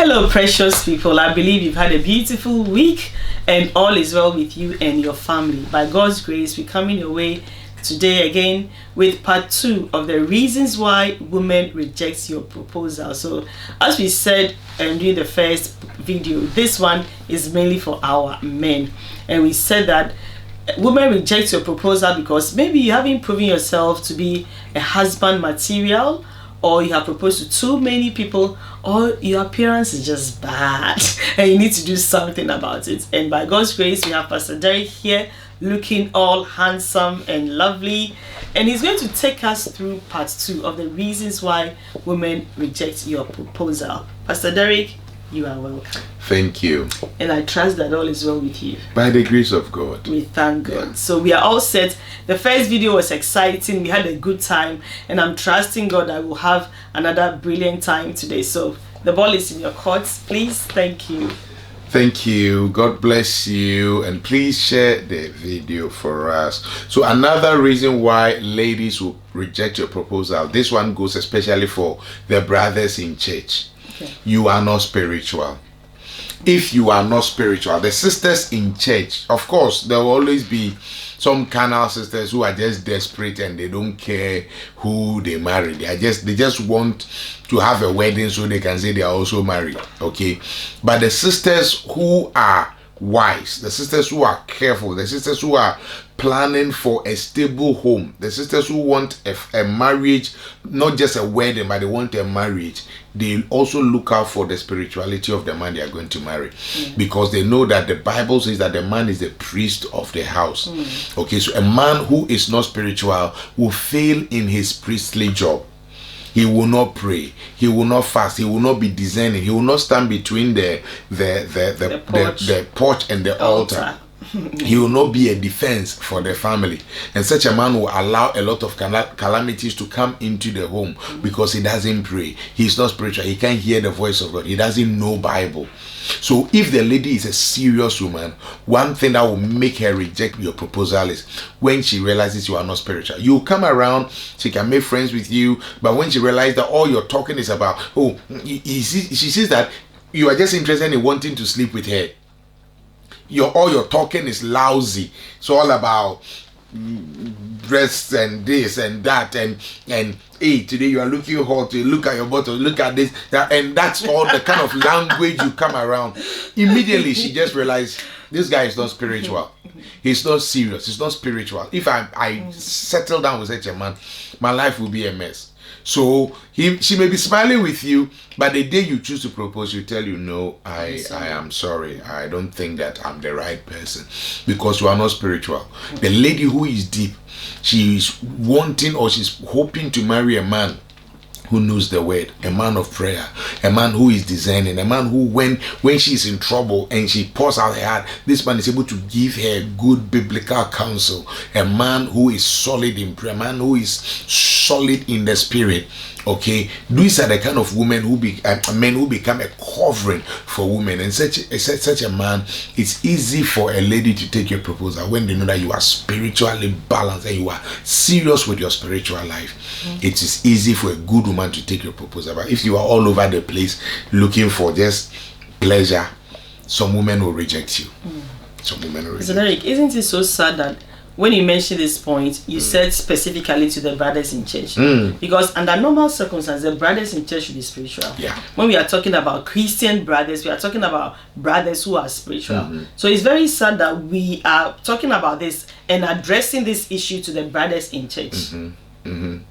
Hello, precious people. I believe you've had a beautiful week and all is well with you and your family. By God's grace, we're coming your way today again with part 2 of the reasons why women reject your proposal. So, as we said during the first video, this one is mainly for our men. And we said that women reject your proposal because maybe you haven't proven yourself to be a husband material, or you have proposed to too many people, or your appearance is just bad and you need to do something about it. And by God's grace, we have Pastor Derek here looking all handsome and lovely, and he's going to take us through part 2 of the reasons why women reject your proposal. Pastor Derek, you are welcome. Thank you. And I trust that all is well with you. By the grace of God. We thank God. Yeah. So we are all set. The first video was exciting. We had a good time. And I'm trusting God that we'll have another brilliant time today. So the ball is in your court. Please. Thank you. Thank you. God bless you. And please share the video for us. So another reason why ladies will reject your proposal. This one goes especially for the brothers in church. Okay. You are not spiritual. If you are not spiritual, the sisters in church, of course, there will always be some carnal sisters who are just desperate and they don't care who they marry. They just want to have a wedding so they can say they are also married. Okay, but the sisters who are wise, the sisters who are careful, the sisters who are planning for a stable home, the sisters who want a marriage, not just a wedding, but they want a marriage, they also look out for the spirituality of the man they are going to marry. Because they know that the Bible says that the man is the priest of the house. Okay, so a man who is not spiritual will fail in his priestly job. He will not pray. He will not fast. He will not be discerning. He will not stand between the porch and the altar. He will not be a defense for the family. And such a man will allow a lot of calamities to come into the home because he doesn't pray. He's not spiritual. He can't hear the voice of God. He doesn't know Bible. So if the lady is a serious woman, one thing that will make her reject your proposal is when she realizes you are not spiritual. You come around, she can make friends with you, but when she realizes that all you're talking is about, she sees that you are just interested in wanting to sleep with her. All your talking is lousy. It's all about breasts and this and that and hey, today you are looking hot, you look at your bottle, look at this, that, and that's all the kind of language you come around. Immediately she just realized this guy is not spiritual. He's not serious. He's not spiritual. If I settle down with such a man, my life will be a mess. So she may be smiling with you, but the day you choose to propose, you tell you, no, I am sorry. I don't think that I'm the right person, because you are not spiritual. The lady who is deep, she is wanting or she's hoping to marry a man who knows the word, a man of prayer, a man who is discerning, a man who when she's in trouble and she pours out her heart, this man is able to give her good biblical counsel, a man who is solid in prayer, a man who is solid in the spirit. Okay, these are the kind of women men who become a covering for women. And such a man, it's easy for a lady to take your proposal when they know that you are spiritually balanced and you are serious with your spiritual life. It is easy for a good woman to take your proposal. But if you are all over the place looking for just pleasure, some women will reject you. Some women will reject you. Derek, isn't it so sad that when you mentioned this point, you said specifically to the brothers in church? Because under normal circumstances, the brothers in church should be spiritual. Yeah. When we are talking about Christian brothers, we are talking about brothers who are spiritual. So it's very sad that we are talking about this and addressing this issue to the brothers in church.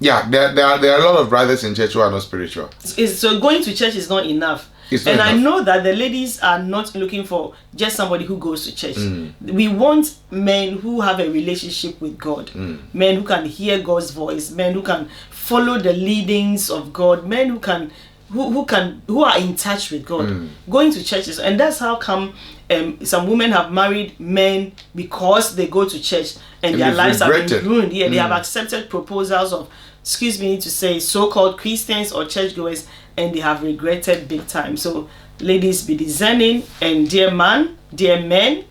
Yeah, there are a lot of brothers in church who are not spiritual. So going to church is not enough. And I know that the ladies are not looking for just somebody who goes to church. We want men who have a relationship with God, men who can hear God's voice, men who can follow the leadings of God, men who are in touch with God. Going to churches, and that's how come some women have married men because they go to church and their lives have been ruined. Yeah, they have accepted proposals of, excuse me to say, so-called Christians or churchgoers, and they have regretted big time. So ladies, be discerning, and dear men,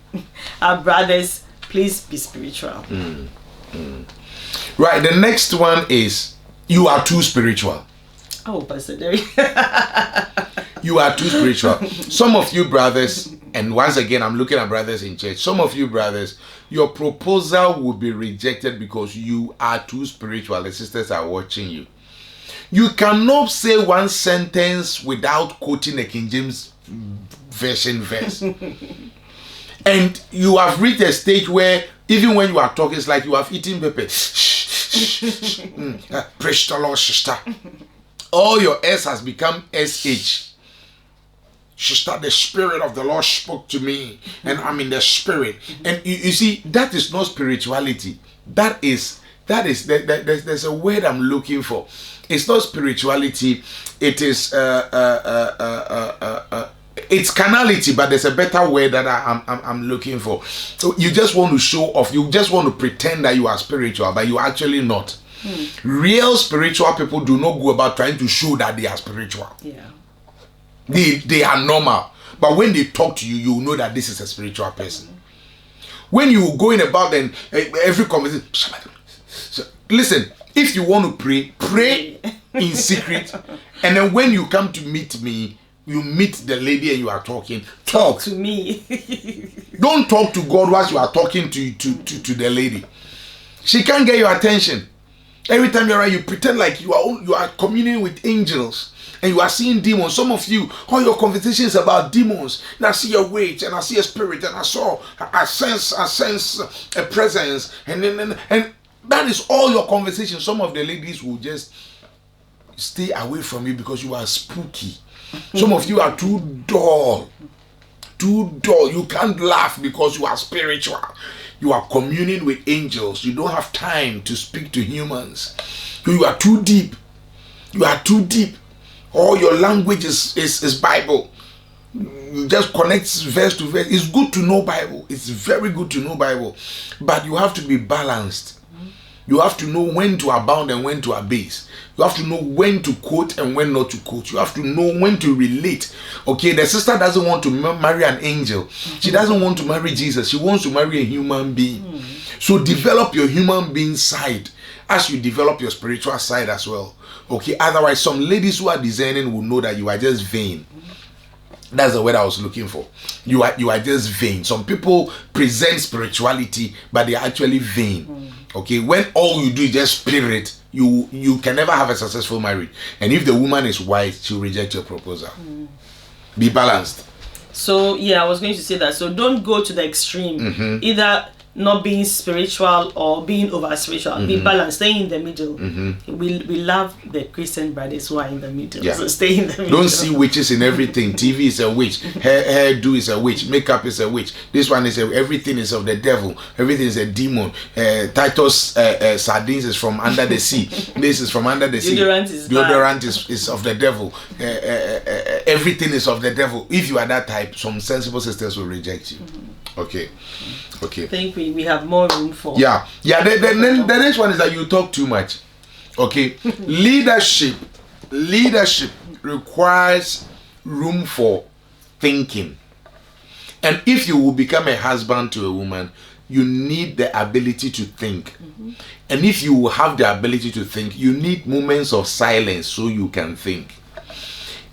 our brothers, please be spiritual. Right, the next one is you are too spiritual. Oh, Pastor Derek. You are too spiritual. Some of you brothers, and once again, I'm looking at brothers in church. Some of you brothers, your proposal will be rejected because you are too spiritual. The sisters are watching you. You cannot say one sentence without quoting a King James version verse. And you have reached a stage where even when you are talking, it's like you have eaten pepper. Praise the Lord, sister. All your S has become SH. Sister, the Spirit of the Lord spoke to me, and I'm in the Spirit. And you see, that is not spirituality. There's a word I'm looking for. It's not spirituality. It is it's carnality, but there's a better word that I'm looking for. So you just want to show off. You just want to pretend that you are spiritual, but you're actually not. Real spiritual people do not go about trying to show that they are spiritual. Yeah. They are normal. But when they talk to you, you know that this is a spiritual person. When you go in about then every conversation, listen, if you want to pray in secret, and then when you come to meet me, you meet the lady and you are talking, talk to me. Don't talk to God whilst you are talking to the lady. She can't get your attention. Every time you're around, you pretend like you are communing with angels and you are seeing demons. Some of you, all your conversations about demons. And I see a witch and I see a spirit and I sense a presence, and that is all your conversation. Some of the ladies will just stay away from you because you are spooky. Some of you are too dull. You can't laugh because you are spiritual. You are communing with angels. You don't have time to speak to humans. You are too deep. All your language is Bible. You just connect verse to verse. It's good to know Bible. It's very good to know Bible. But you have to be balanced. You have to know when to abound and when to abase. You have to know when to quote and when not to quote. You have to know when to relate. Okay, the sister doesn't want to marry an angel. She doesn't want to marry Jesus. She wants to marry a human being. So develop your human being side as you develop your spiritual side as well. Okay, otherwise some ladies who are discerning will know that you are just vain. That's the word I was looking for. You are just vain. Some people present spirituality, but they are actually vain. Okay, when all you do is just spirit, you can never have a successful marriage. And if the woman is wise, she'll reject your proposal. Be balanced. So yeah, I was going to say that. So don't go to the extreme. Either not being spiritual or being over spiritual. Be balanced. Stay in the middle. We love the Christian brothers who are in the middle. Yeah. So stay in the middle. Don't see witches in everything. TV is a witch. Hairdo is a witch. Makeup is a witch. This one is everything is of the devil. Everything is a demon. Titus sardines is from under the sea. This is from under the sea. Deodorant is of the devil. Everything is of the devil. If you are that type, some sensible sisters will reject you. Okay. I think we have more room for. Yeah. The next one is that you talk too much. Okay. Leadership requires room for thinking. And if you will become a husband to a woman, you need the ability to think. And if you will have the ability to think, you need moments of silence so you can think.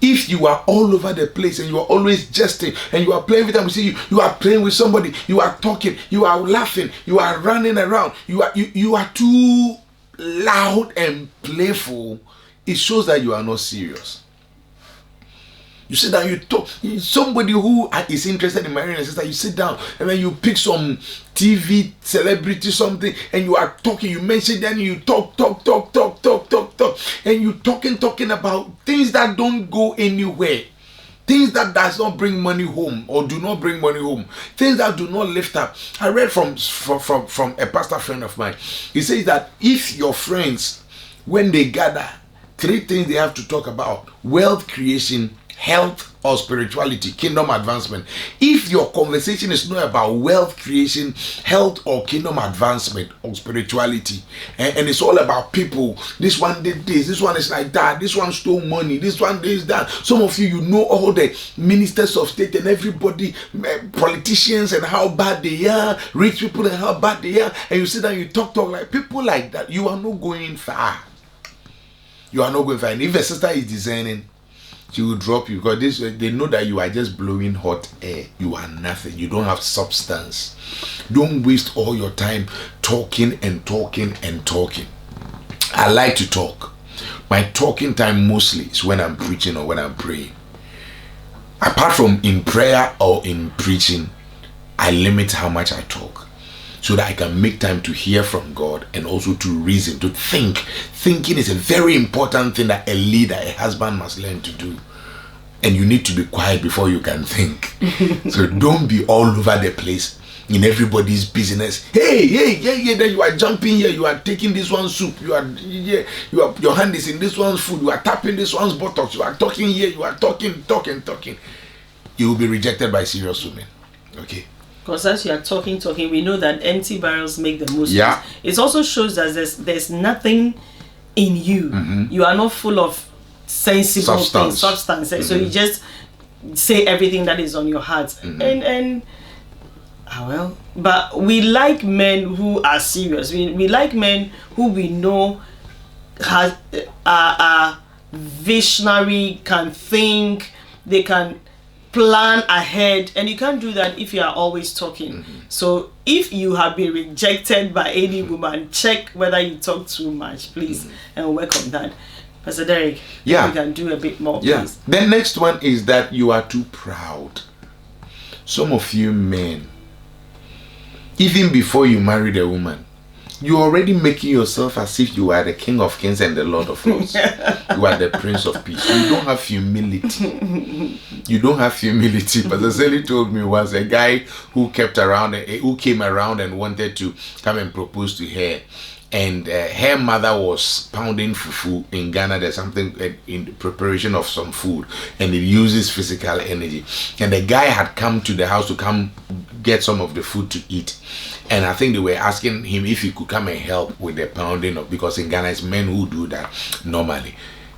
If you are all over the place and you are always jesting and you are playing with them, we see you are playing with somebody, you are talking, you are laughing, you are running around, you are too loud and playful, it shows that you are not serious. You sit down, you talk. Somebody who is interested in marrying a sister, you sit down and then you pick some TV celebrity something and you are talking. You mention them, you talk, and you talking about things that don't go anywhere, things that does not bring money home or do not bring money home, things that do not lift up. I read from a pastor friend of mine. He says that if your friends, when they gather, 3 things they have to talk about: wealth creation, health, or spirituality, kingdom advancement. If your conversation is not about wealth creation, health, or kingdom advancement, or spirituality, and it's all about people, this one did this, this one is like that, this one stole money, this one did that. Some of you know all the ministers of state and everybody, politicians, and how bad they are, rich people and how bad they are, and you sit down, you talk like people like that. You are not going far. You are not going far. And if a sister is discerning, She will drop you because they know that you are just blowing hot air. You are nothing. You don't have substance. Don't waste all your time talking and talking and talking. I like to talk. My talking time mostly is when I'm preaching or when I'm praying. Apart from in prayer or in preaching, I limit how much I talk so that I can make time to hear from God and also to reason, to think. Thinking is a very important thing that a leader, a husband must learn to do. And you need to be quiet before you can think. So don't be all over the place in everybody's business. Hey, then you are jumping here, you are taking this one's soup, your hand is in this one's food, you are tapping this one's buttocks, you are talking here, you are talking. You will be rejected by serious women. Okay. Because as you are talking, we know that empty barrels make the most. Yeah. It also shows that there's nothing in you. You are not full of sensible things, substances. So you just say everything that is on your heart. But we like men who are serious. We like men who we know are visionary, can think, they can plan ahead, and you can't do that if you are always talking. So if you have been rejected by any woman, check whether you talk too much, please, and work on that. Pastor Derek, you can do a bit more, please. The next one is that you are too proud. Some of you men, even before you married a woman, you're already making yourself as if you are the King of Kings and the Lord of Lords. You are the Prince of Peace. You don't have humility. Pastor Sally told me once a guy who came around and wanted to come and propose to her. And her mother was pounding fufu in Ghana. There's something in the preparation of some food, and it uses physical energy. And the guy had come to the house to come get some of the food to eat. And I think they were asking him if he could come and help with the pounding because in Ghana it's men who do that normally.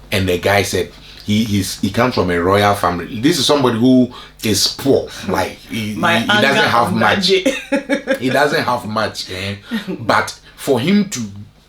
And the guy said he comes from a royal family. This is somebody who is poor. Like he doesn't have much. He doesn't have much. But for him to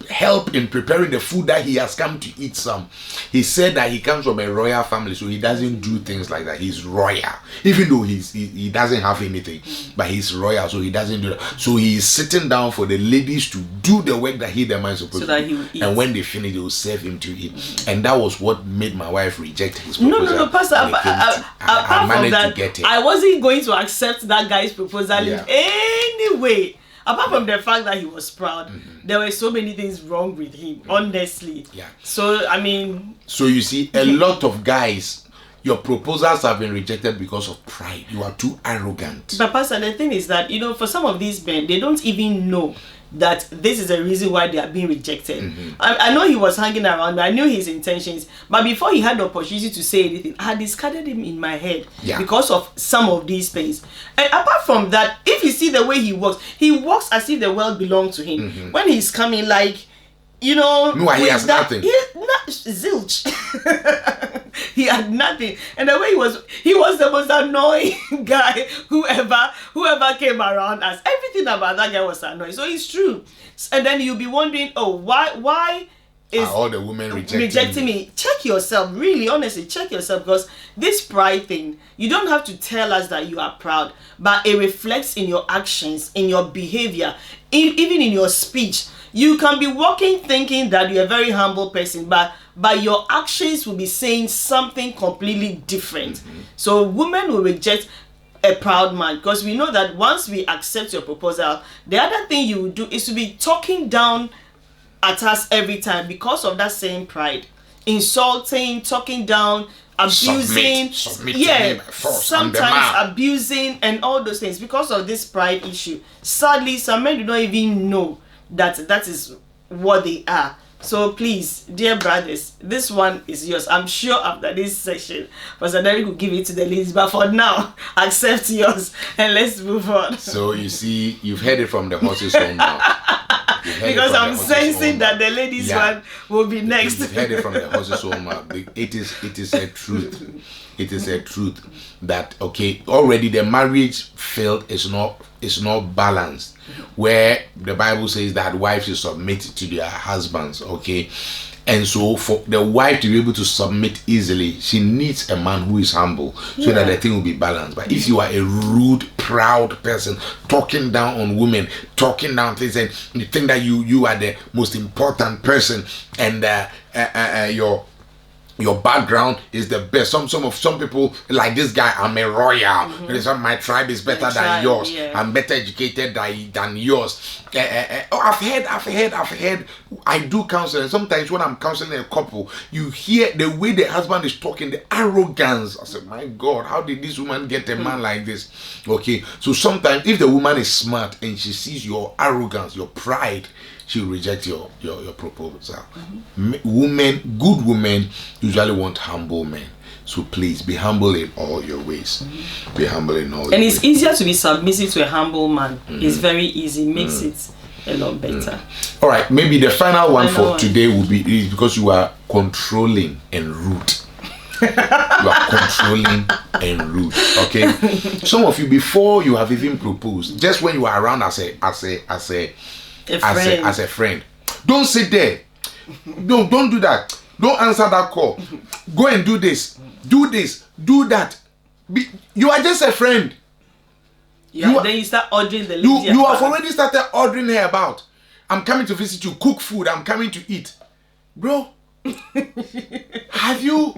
help in preparing the food that he has come to eat some, he said that he comes from a royal family, so he doesn't do things like that. He's royal, even though he doesn't have anything, but he's royal, so he doesn't do that. So he is sitting down for the ladies to do the work that the man is supposed to do, and when they finish, they will serve him to eat. And that was what made my wife reject his proposal. No, Pastor. Apart from that, I wasn't going to accept that guy's proposal in any way. Apart from the fact that he was proud, there were so many things wrong with him, honestly. Yeah. So, I mean... So, you see, a lot of guys, your proposals have been rejected because of pride. You are too arrogant. But, Pastor, the thing is that, for some of these men, they don't even know that this is the reason why they are being rejected. I know he was hanging around, I knew his intentions, but before he had the opportunity to say anything, I had discarded him in my head because of some of these things. And apart from that, if you see the way he walks as if the world belonged to him. When he's coming, like, no, he has nothing. Zilch. He had nothing, and the way he was the most annoying guy who ever came around us. Everything about that guy was annoying. So it's true. And then you'll be wondering, why is all the women rejecting me? Check yourself, really, honestly, check yourself, because this pride thing, you don't have to tell us that you are proud, but it reflects in your actions, in your behavior, even in your speech. You can be walking thinking that you're a very humble person, but your actions will be saying something completely different. So women will reject a proud man, because we know that once we accept your proposal, the other thing you will do is to be talking down at us every time because of that same pride. Insulting, talking down, abusing, submit to me by force, sometimes abusing and all those things because of this pride issue. Sadly, some men do not even know that is what they are. So please, dear brothers, this one is yours. I'm sure after this session, Pastor Derek will give it to the ladies, but for now, accept yours and let's move on. So you see, you've heard it from the horse's home now. Because I'm sensing that the ladies one will be next. You've heard it from the horse's home. It is a truth. It is a truth that already the marriage failed is not balanced, where the Bible says that wives should submit to their husbands, And so for the wife to be able to submit easily, she needs a man who is humble, so that the thing will be balanced. But if you are a rude, proud person, talking down on women, talking down things, and you think that you are the most important person, and your background is the best. Some people like this guy. I'm a royal. My tribe is better than yours. Yeah. I'm better educated than yours. I've heard. I do counseling. Sometimes when I'm counseling a couple, you hear the way the husband is talking, the arrogance. I said, my God, how did this woman get a man like this? Okay, so sometimes if the woman is smart and she sees your arrogance, your pride, she'll reject your proposal. Good women usually want humble men. So please be humble in all your ways. Be humble in all your ways. And it's easier to be submissive to a humble man. It's very easy. Makes it a lot better. All right, maybe the final one for today will be is because you are controlling and rude. You are controlling and rude. Okay. Some of you, before you have even proposed, just when you are around as a friend, don't sit there. Don't do that. Don't answer that call. Go and do this, do that. You are just a friend. Then you start ordering the lady. You have already started ordering her about. I'm coming to visit you, cook food, I'm coming to eat. Bro, have you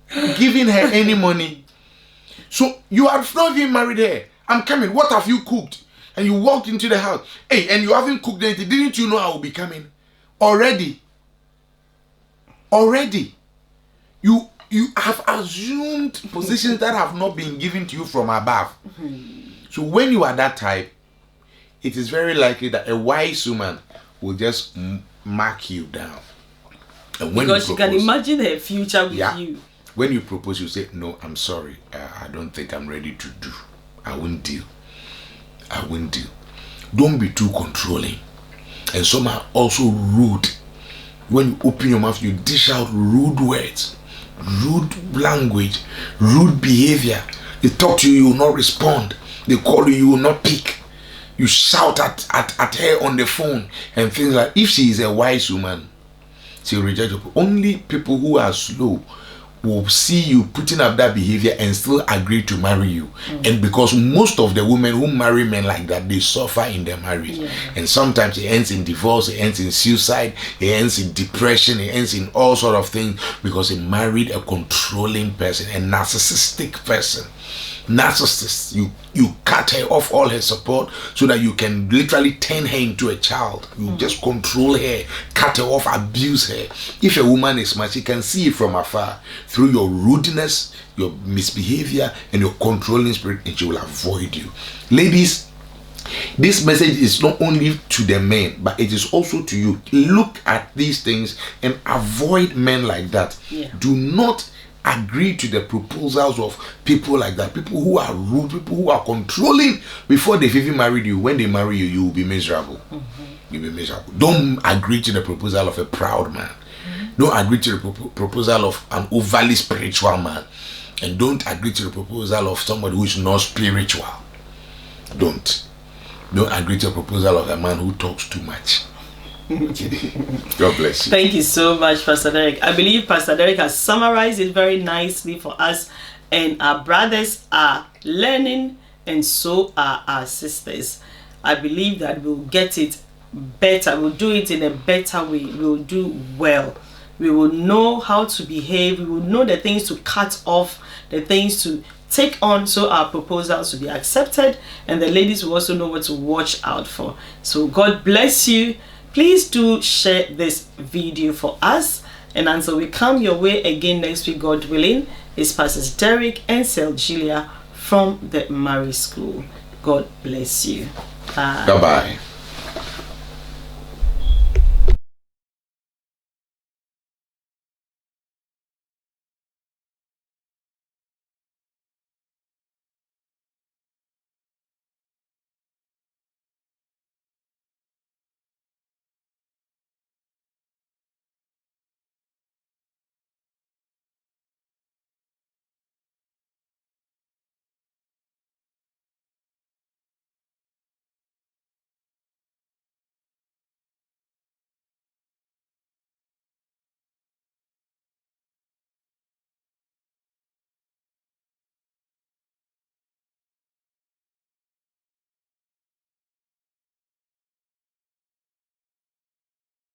given her any money? So you have not even married her. I'm coming, what have you cooked? And you walked into the house. Hey, and you haven't cooked anything. Didn't you know I will be coming? Already. You have assumed positions that have not been given to you from above. So when you are that type, it is very likely that a wise woman will just mark you down. And when because you can imagine her future with you. When you propose, you say, no, I'm sorry. I don't think I'm ready to do. I won't deal. Don't be too controlling. And some are also rude. When you open your mouth, you dish out rude words, rude language, rude behavior. They talk to you, you will not respond. They call you, you will not pick. You shout at her on the phone and things like. If she is a wise woman, she will reject you. Only people who are slow will see you putting up that behavior and still agree to marry you. And because most of the women who marry men like that, they suffer in their marriage. And sometimes it ends in divorce, it ends in suicide, it ends in depression, it ends in all sort of things because they married a controlling person, a narcissistic person. Narcissist, you cut her off all her support so that you can literally turn her into a child. You just control her, cut her off, abuse her. If a woman is smart, she can see it from afar through your rudeness, your misbehavior, and your controlling spirit, and she will avoid you. Ladies, this message is not only to the men, but it is also to you. Look at these things and avoid men like that. Do not agree to the proposals of people like that, people who are rude, people who are controlling before they've even married you. When they marry you, you will be miserable. You'll be miserable. Don't agree to the proposal of a proud man. Don't agree to the proposal of an overly spiritual man, and don't agree to the proposal of somebody who is not spiritual. Don't agree to the proposal of a man who talks too much. God bless you. Thank you so much, Pastor Derek. I believe Pastor Derek has summarized it very nicely for us, and our brothers are learning, and so are our sisters. I believe that we'll get it better. We'll do it in a better way. We'll do well. We will know how to behave. We will know the things to cut off, the things to take on, so our proposals will be accepted, and the ladies will also know what to watch out for. So God bless you. Please do share this video for us, and until we come your way again next week, God willing, is Pastors Derek and Selgilia from the Mary School. God bless you. Bye. Bye-bye.